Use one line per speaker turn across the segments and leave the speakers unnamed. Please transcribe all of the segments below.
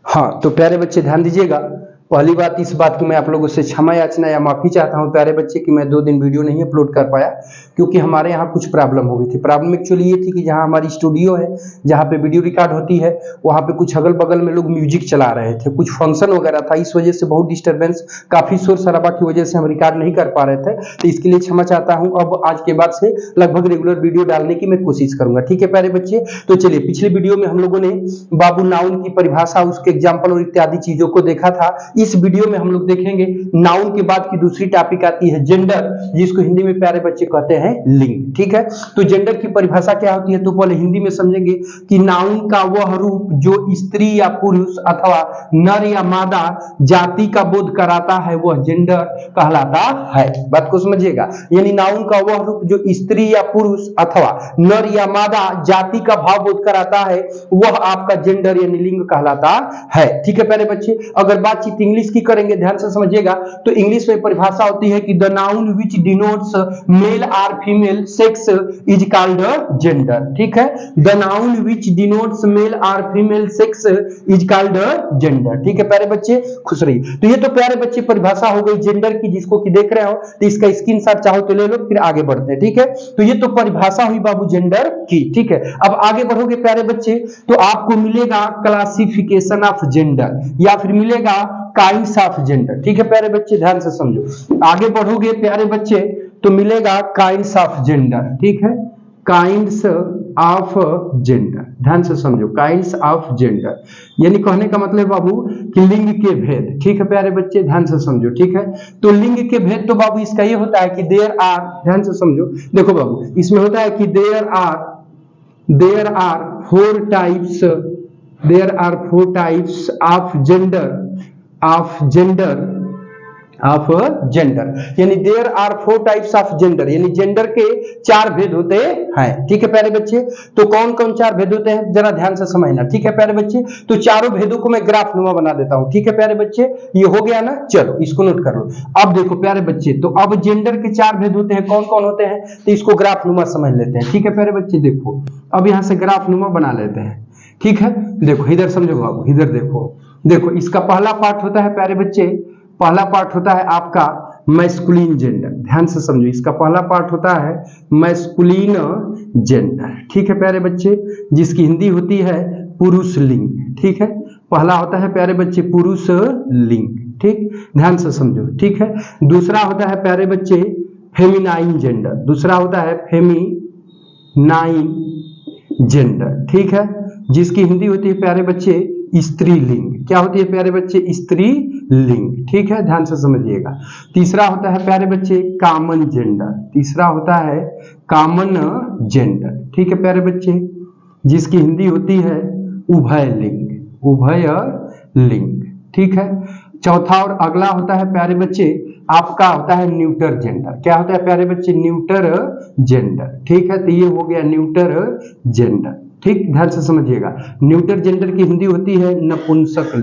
हाँ तो प्यारे बच्चे ध्यान दीजिएगा, पहली बात इस बात की मैं आप लोगों से क्षमा याचना या माफी चाहता हूं प्यारे बच्चे कि मैं 2 दिन वीडियो नहीं अपलोड कर पाया, क्योंकि हमारे यहाँ कुछ प्रॉब्लम हो गई थी। प्रॉब्लम एक्चुअली ये थी कि जहाँ हमारी स्टूडियो है, जहाँ पे वीडियो रिकॉर्ड होती है, वहाँ पे कुछ अगल बगल में लोग म्यूजिक चला रहे थे, कुछ फंक्शन वगैरह था, इस वजह से बहुत डिस्टर्बेंस, काफी शोर शराबा की वजह से हम रिकॉर्ड नहीं कर पा रहे थे। तो इसके लिए क्षमा चाहता हूँ। अब आज के बाद से लगभग रेगुलर वीडियो डालने की मैं कोशिश करूंगा, ठीक है प्यारे बच्चे। तो चलिए, पिछले वीडियो में हम लोगों ने बाबू नाउन की परिभाषा, उसके एग्जाम्पल और इत्यादि चीजों को देखा था। इस वीडियो में हम लोग देखेंगे नाउन के बाद की दूसरी टॉपिक आती है जेंडर, जिसको हिंदी में प्यारे बच्चे कहते हैं लिंग, ठीक है। तो जेंडर की परिभाषा क्या होती है, तो पहले हिंदी में समझेंगे कि नाउन का वह रूप जो स्त्री या पुरुष अथवा नर या मादा जाति का बोध कराता है वह जेंडर कहलाता है। बात को समझिएगा, यानी नाउन का वह रूप जो स्त्री या पुरुष अथवा नर या मादा जाति का भाव बोध कराता है वह आपका जेंडर यानी लिंग कहलाता है, ठीक है प्यारे बच्चे। अगर बातचीत इंग्लिश की करेंगे, ध्यान से समझिएगा, तो इंग्लिश में परिभाषा होती है कि the noun which denotes male और female sex is called gender, ठीक है। The noun which denotes male और female sex is called gender, ठीक है प्यारे बच्चे, खुश रहिए। तो ये तो प्यारे बच्चे परिभाषा हो गई जेंडर की, जिसको कि देख रहे हो तो इसका स्क्रीनशॉट चाहो तो ले लो, फिर आगे बढ़ते हैं, ठीक है। तो ये तो परिभाषा हुई बाबू जेंडर की, ठीक है। अब आगे बढ़ोगे प्यारे बच्चे तो आपको मिलेगा क्लासिफिकेशन ऑफ जेंडर या फिर मिलेगा काइंड्स ऑफ जेंडर, ठीक है प्यारे बच्चे, ध्यान से समझो। आगे बढ़ोगे प्यारे बच्चे तो मिलेगा काइंड्स ऑफ जेंडर, ठीक है, काइंड्स ऑफ जेंडर, ध्यान से समझो, काइंड्स ऑफ जेंडर यानी कहने का मतलब बाबू कि लिंग के भेद, ठीक है प्यारे बच्चे, ध्यान से समझो, ठीक है। तो लिंग के भेद तो बाबू इसका ये होता है कि देयर आर, ध्यान से समझो, देखो बाबू इसमें होता है कि there are four types, there are four types of gender यानी there are four types of gender यानी जेंडर के 4 भेद होते हैं, ठीक है प्यारे बच्चे। तो कौन कौन 4 भेद होते हैं जरा ध्यान से समझना, ठीक है प्यारे बच्चे। तो चारों भेदों को मैं ग्राफ नुमा बना देता हूं, ठीक है प्यारे बच्चे, ये हो गया ना, चलो इसको नोट कर लो। अब देखो प्यारे बच्चे, तो अब जेंडर के 4 भेद होते हैं, कौन कौन होते हैं, तो इसको ग्राफ नुमा समझ लेते हैं, ठीक है प्यारे बच्चे। देखो अब यहां से ग्राफ नुमा बना लेते हैं, ठीक है। देखो इधर समझो बाबू, इधर देखो इसका पहला पार्ट होता है प्यारे बच्चे, पहला पार्ट होता है आपका मैस्कुलिन जेंडर, ध्यान से समझो, इसका पहला पार्ट होता है मैस्कुलिन जेंडर, ठीक है प्यारे बच्चे, जिसकी हिंदी होती है पुरुष लिंग, ठीक है। पहला होता है प्यारे बच्चे पुरुष लिंग, ठीक, ध्यान से समझो, ठीक है। दूसरा होता है प्यारे बच्चे फेमिनाइन जेंडर, दूसरा होता है फेमिनाइन जेंडर, ठीक है, जिसकी हिंदी होती है प्यारे बच्चे स्त्रीलिंग। क्या होती है प्यारे बच्चे, स्त्रीलिंग, ठीक है, ध्यान से समझिएगा। तीसरा होता है प्यारे बच्चे कॉमन जेंडर, तीसरा होता है कॉमन जेंडर, ठीक है प्यारे बच्चे, जिसकी हिंदी होती है उभयलिंग, ठीक है। चौथा और अगला होता है प्यारे बच्चे आपका होता है न्यूटर जेंडर। क्या होता है प्यारे बच्चे, न्यूटर जेंडर, ठीक है। तो ये हो गया न्यूटर जेंडर, ठीक, ध्यान से समझिएगा। न्यूटर जेंडर की हिंदी होती है नपुंसक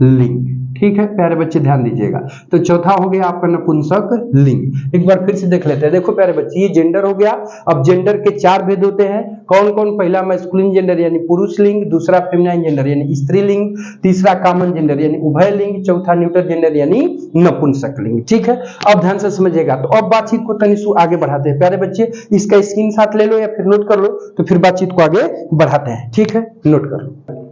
लिंग, ठीक है प्यारे बच्चे, ध्यान दीजिएगा। तो चौथा हो गया आपका नपुंसक लिंग। एक बार फिर से देख लेते हैं, देखो प्यारे बच्चे ये जेंडर हो गया। अब जेंडर के 4 भेद होते हैं, कौन कौन, पहला मैस्कुलिन जेंडर यानी पुरुष लिंग, दूसरा फेमिनाइन जेंडर यानी स्त्रीलिंग, तीसरा कॉमन जेंडर यानी उभयलिंग, चौथा न्यूटर जेंडर यानी नपुंसक लिंग, ठीक है। अब ध्यान से समझिएगा। तो अब बातचीत को तनिसु आगे बढ़ाते हैं प्यारे बच्चे, इसका स्क्रीनशॉट ले लो या फिर नोट कर लो, तो फिर बातचीत को आगे बढ़ाते हैं, ठीक है, नोट कर लो।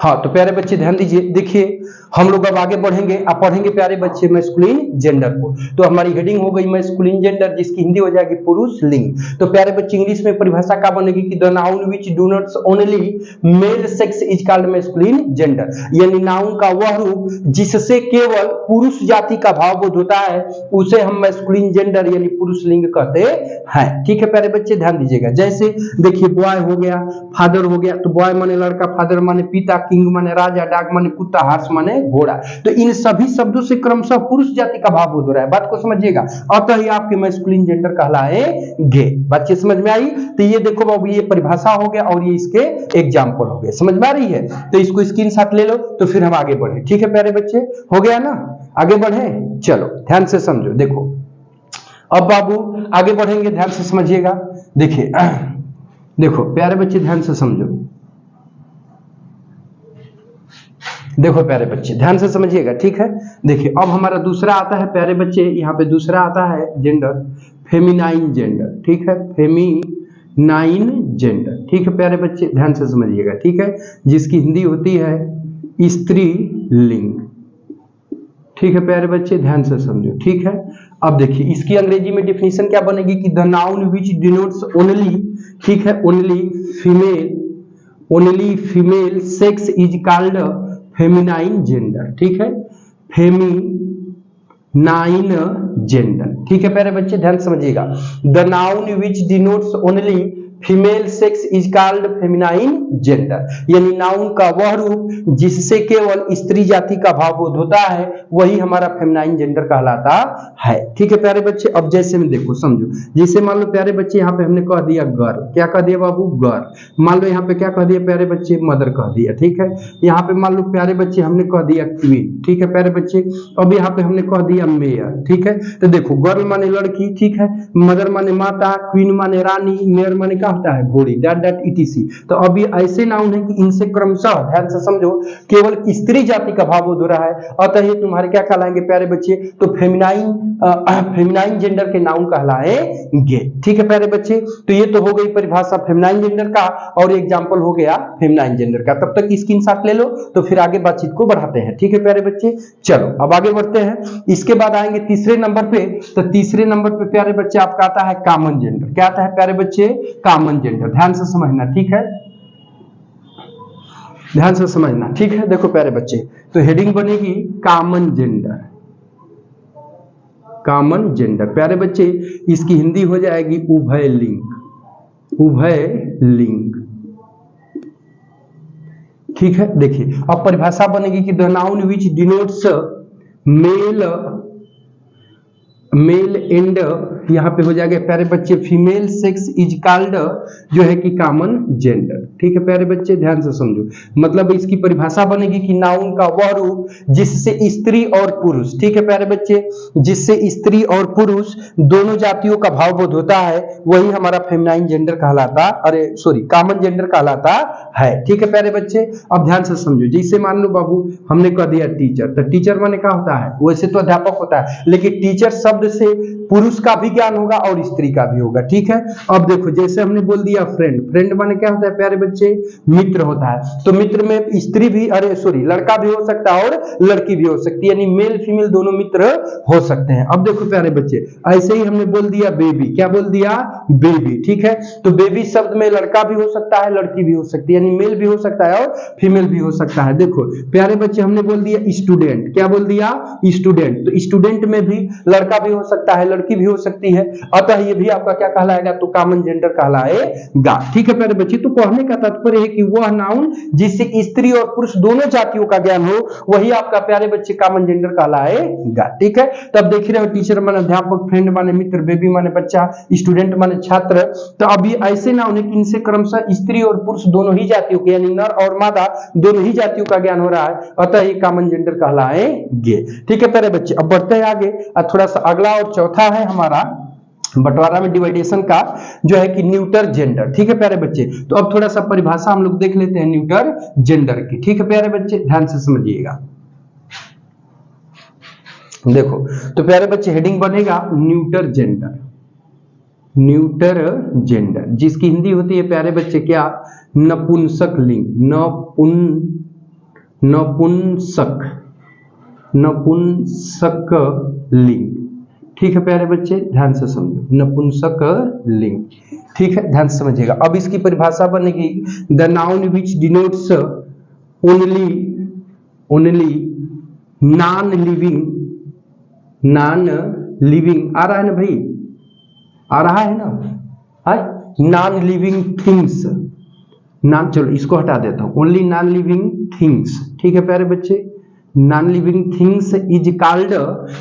हाँ तो प्यारे बच्चे ध्यान दीजिए, देखिए हम लोग अब आगे बढ़ेंगे, अब पढ़ेंगे प्यारे बच्चे मैस्कुलिन जेंडर को। तो हमारी हेडिंग हो गई मैस्कुलिन जेंडर, जिसकी हिंदी हो जाएगी पुरुष लिंग। तो प्यारे बच्चे इंग्लिश में परिभाषा क्या बनेगी कि the noun which do not only male sex is called masculine gender, यानी नाउन का वह रूप जिससे केवल पुरुष जाति का भाव बोध होता है उसे हम मैस्कुलिन जेंडर यानी पुरुष लिंग कहते हैं, ठीक है प्यारे बच्चे, ध्यान दीजिएगा। जैसे देखिए बॉय हो गया, फादर हो गया, तो बॉय माने लड़का, फादर माने पिता, किंग माने राजा, डॉग माने कुत्ता, हॉर्स माने घोड़ा। तो इन सभी शब्दों से क्रमशः पुरुष जाति का भाव बोध हो रहा है, बात को समझिएगा, अतः ही आपके मैस्कुलिन जेंडर कहलाएंगे। बच्चे समझ में आई? तो ये देखो बाबू, ये परिभाषा हो गया और ये इसके एग्जाम्पल हो गए, समझ में आ रही है? तो इसको स्क्रीनशॉट ले लो, तो फिर हम आगे बढ़े, ठीक है प्यारे बच्चे, हो गया ना, आगे बढ़े, चलो ध्यान से समझो। देखो अब बाबू आगे बढ़ेंगे, ध्यान से समझिएगा। देखिए देखो प्यारे बच्चे ध्यान से समझो, देखो प्यारे बच्चे ध्यान से समझिएगा, ठीक है। देखिए अब हमारा दूसरा आता है प्यारे बच्चे, यहाँ पे दूसरा आता है जेंडर फेमिनाइन जेंडर, ठीक है, फेमिनाइन जेंडर, ठीक है प्यारे बच्चे ध्यान से समझिएगा, ठीक है, जिसकी हिंदी होती है स्त्री लिंग, ठीक है प्यारे बच्चे ध्यान से समझो, ठीक है। अब देखिए इसकी अंग्रेजी में डिफिनीशन क्या बनेगी कि the noun which denotes only, ठीक है, only female sex is called feminine gender, ठीक है, फेमिनाइन जेंडर, ठीक है प्यारे बच्चे ध्यान समझिएगा। The noun which denotes only female sex is called feminine gender, यानी नाउन का वह रूप जिससे केवल स्त्री जाति का भाव बोध होता है वही हमारा फेमिनाइन जेंडर कहलाता है, ठीक है प्यारे बच्चे। अब जैसे में देखो समझो, जैसे मान लो प्यारे बच्चे यहाँ पे हमने कह दिया गर्ल, क्या कह दिया बाबू गर्ल, मान लो यहाँ पे क्या कह दिया प्यारे बच्चे मदर कह दिया, ठीक है। यहाँ पे मान लो प्यारे बच्चे हमने कह दिया क्वीन, ठीक है प्यारे बच्चे। अब यहाँ पे हमने कह दिया मेयर, ठीक है। तो देखो गर्ल माने लड़की, ठीक है, मदर माने माता, क्वीन माने रानी, मेयर माने क्या होता है घोड़ी, डैट इटीसी। तो अभी ऐसे नाउन है कि इनसे क्रमशः ध्यान से समझो केवल स्त्री जाति का भाव बोध हो रहा है, अतः ये तुम्हारे क्या कहलाएंगे प्यारे बच्चे, तो फेमिनाइन जेंडर के नाउन कहलाएंगे, ठीक है प्यारे बच्चे। तो ये तो हो गई परिभाषा फेमिनाइन जेंडर का और एग्जांपल हो गया फेमिनाइन जेंडर का। तब तक स्क्रीनशॉट ले लो तो फिर आगे बातचीत को बढ़ाते हैं, ठीक है प्यारे बच्चे। चलो अब आगे बढ़ते हैं, इसके बाद आएंगे तीसरे नंबर पे। तो तीसरे नंबर पे प्यारे बच्चे आपका आता है कॉमन जेंडर। क्या आता है प्यारे बच्चे, कॉमन जेंडर, ध्यान से समझना, ठीक है, ध्यान से समझना, ठीक है। देखो प्यारे बच्चे तो हेडिंग बनेगी कॉमन जेंडर, कॉमन जेंडर प्यारे बच्चे इसकी हिंदी हो जाएगी उभय लिंग, उभय लिंग, ठीक है। देखिए अब परिभाषा बनेगी कि the noun which denotes male and, यहाँ पे हो जाएगा प्यारे बच्चे फीमेल सेक्स इज कॉल्ड जो है कि कॉमन जेंडर, ठीक है प्यारे बच्चे ध्यान से समझो। मतलब इसकी परिभाषा बनेगी कि नाउन का वह रूप जिससे स्त्री और पुरुष, ठीक है प्यारे बच्चे, जिससे स्त्री और पुरुष दोनों जातियों का भाव बोध होता है वही हमारा फेमिनाइन जेंडर कहलाता, अरे सॉरी कॉमन जेंडर कहलाता है, ठीक है प्यारे बच्चे। अब ध्यान से समझो, जैसे मान लो बाबू हमने कह दिया टीचर, तो टीचर माने क्या होता है, वैसे तो अध्यापक होता है, लेकिन टीचर शब्द से पुरुष का भी ज्ञान होगा और स्त्री का भी होगा, ठीक है। अब देखो जैसे हमने बोल दिया फ्रेंड, फ्रेंड माने क्या होता है प्यारे बच्चे, मित्र होता है। तो मित्र में स्त्री भी, अरे सॉरी लड़का भी हो सकता है और लड़की भी हो सकती है, यानी मेल फीमेल दोनों मित्र हो सकते हैं। अब देखो प्यारे बच्चे ऐसे ही हमने बोल दिया बेबी, क्या बोल दिया बेबी, ठीक है। तो बेबी शब्द में लड़का भी हो सकता है लड़की भी हो सकती है, यानी मेल भी हो सकता है और फीमेल भी हो सकता है। देखो प्यारे बच्चे हमने बोल दिया स्टूडेंट, क्या बोल दिया स्टूडेंट, तो स्टूडेंट में भी लड़का भी हो सकता है लड़की भी हो सकती है, अतः ये भी आपका क्या कहलाएगा, तो कॉमन जेंडर कहलाएगा, ठीक है प्यारे बच्चे। तो कहने का तात्पर्य है कि वह नाउन जिससे स्त्री और पुरुष दोनों जातियों का ज्ञान हो वही आपका प्यारे बच्चे कॉमन जेंडर कहलाएगा, ठीक है। तब देख रहे हो टीचर माने अध्यापक, फ्रेंड माने मित्र, बेबी माने बच्चा, स्टूडेंट माने छात्र। तो अभी ऐसे नाउन है कि इनसे क्रमशः स्त्री और पुरुष दोनों ही जातियों के यानी नर और मादा दोनों ही जातियों का ज्ञान हो रहा है, अतः ये कॉमन जेंडर कहलाएंगे, ठीक है प्यारे बच्चे। अब बढ़ते हैं आगे, थोड़ा सा अगला और चौथा है हमारा बंटवारा में डिवाइडेशन का जो है कि न्यूटर जेंडर, ठीक है प्यारे बच्चे। तो अब थोड़ा सा परिभाषा हम लोग देख लेते हैं न्यूटर जेंडर की, ठीक है प्यारे बच्चे ध्यान से समझिएगा। देखो तो प्यारे बच्चे हेडिंग बनेगा न्यूटर जेंडर, न्यूटर जेंडर जिसकी हिंदी होती है प्यारे बच्चे क्या, नपुंसक लिंग, नपुंसक लिंग, ठीक है प्यारे बच्चे ध्यान से समझो, नपुंसक लिंग, ठीक है ध्यान से समझिएगा। अब इसकी परिभाषा बनेगी the noun which denotes only non living, आ रहा है ना भाई, आ रहा है ना, नॉन लिविंग थिंग्स, नॉन, चलो इसको हटा देता हूं, ओनली नॉन लिविंग थिंग्स, ठीक है प्यारे बच्चे, non living things is called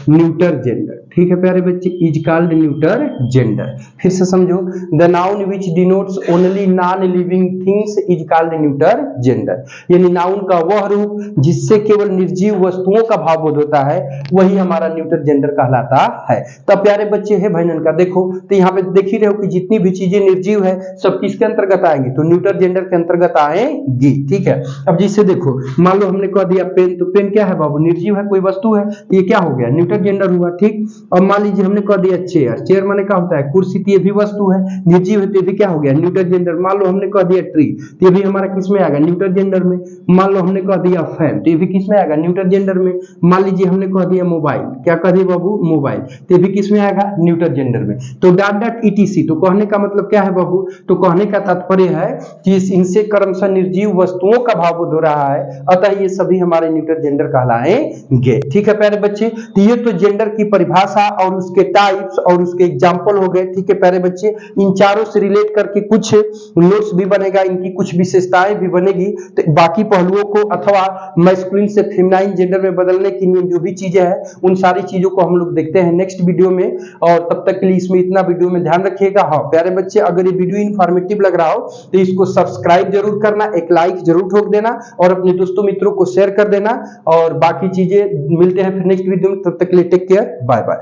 neuter gender, ठीक है प्यारे बच्चे, इज कॉल्ड न्यूटर जेंडर। फिर से समझो, the noun which denotes only non living things is called neuter gender. यानी नाउन का वह रूप जिससे केवल निर्जीव वस्तुओं का भाव बोध होता है वही हमारा न्यूटर जेंडर कहलाता है। तब प्यारे बच्चे है भाईनन का देखो, तो यहाँ पे देख ही रहे हो कि जितनी भी चीजें निर्जीव है सब किसके अंतर्गत आएंगी, तो न्यूटर जेंडर के अंतर्गत आएंगी। ठीक है, अब जिससे देखो मान लो हमने कह दिया पेन, तो पेन क्या है बाबू, निर्जीव है, कोई वस्तु है, ये क्या हो गया, न्यूटर जेंडर हुआ। ठीक, अब मान लीजिए हमने कह दिया चेयर, चेयर माने क्या होता है, कुर्सी, तो ये भी वस्तु है, निर्जीव है, तो ये भी क्या हो गया, न्यूटर जेंडर। मान लो हमने कह दिया ट्री, तो ये भी हमारा किस में आ गया, न्यूटर जेंडर में। मान लो हमने कह दिया फैन, तो ये भी किस में आएगा, न्यूटर जेंडर में। मान लीजिए हमने कह दिया मोबाइल, क्या कह दिया बाबू, मोबाइल, तो ये भी किस में आएगा, न्यूटर जेंडर में। तो डॉट डॉट ईटीसी, तो कहने का मतलब क्या है बाबू, तो कहने का तात्पर्य है कि इनसे क्रमशः निर्जीव वस्तुओं का भाव बोध हो रहा है, अतः ये सभी हमारे न्यूटर जेंडर कहलाएंगे। ठीक है प्यारे बच्चे, तो ये तो जेंडर की परिभाषा और उसके टाइप्स और उसके एग्जाम्पल हो गए। ठीक है प्यारे बच्चे, इन चारों से रिलेट करके कुछ नोट्स भी बनेगा, इनकी कुछ विशेषताएं भी बनेगी, तो बाकी पहलुओं को अथवा मैस्कुलिन से फेमिनाइन जेंडर में बदलने की जो भी चीजें हैं उन सारी चीजों को हम लोग देखते हैं नेक्स्ट वीडियो में। और तब तक के लिए इसमें इतना वीडियो में ध्यान रखिएगा। हाँ प्यारे बच्चे, अगर ये वीडियो इन्फॉर्मेटिव लग रहा हो तो इसको सब्सक्राइब जरूर करना, एक लाइक जरूर ठोक देना और अपने दोस्तों मित्रों को शेयर कर देना। और बाकी चीजें मिलते हैं फिर नेक्स्ट वीडियो में, तब तक के लिए टेक केयर, बाय बाय।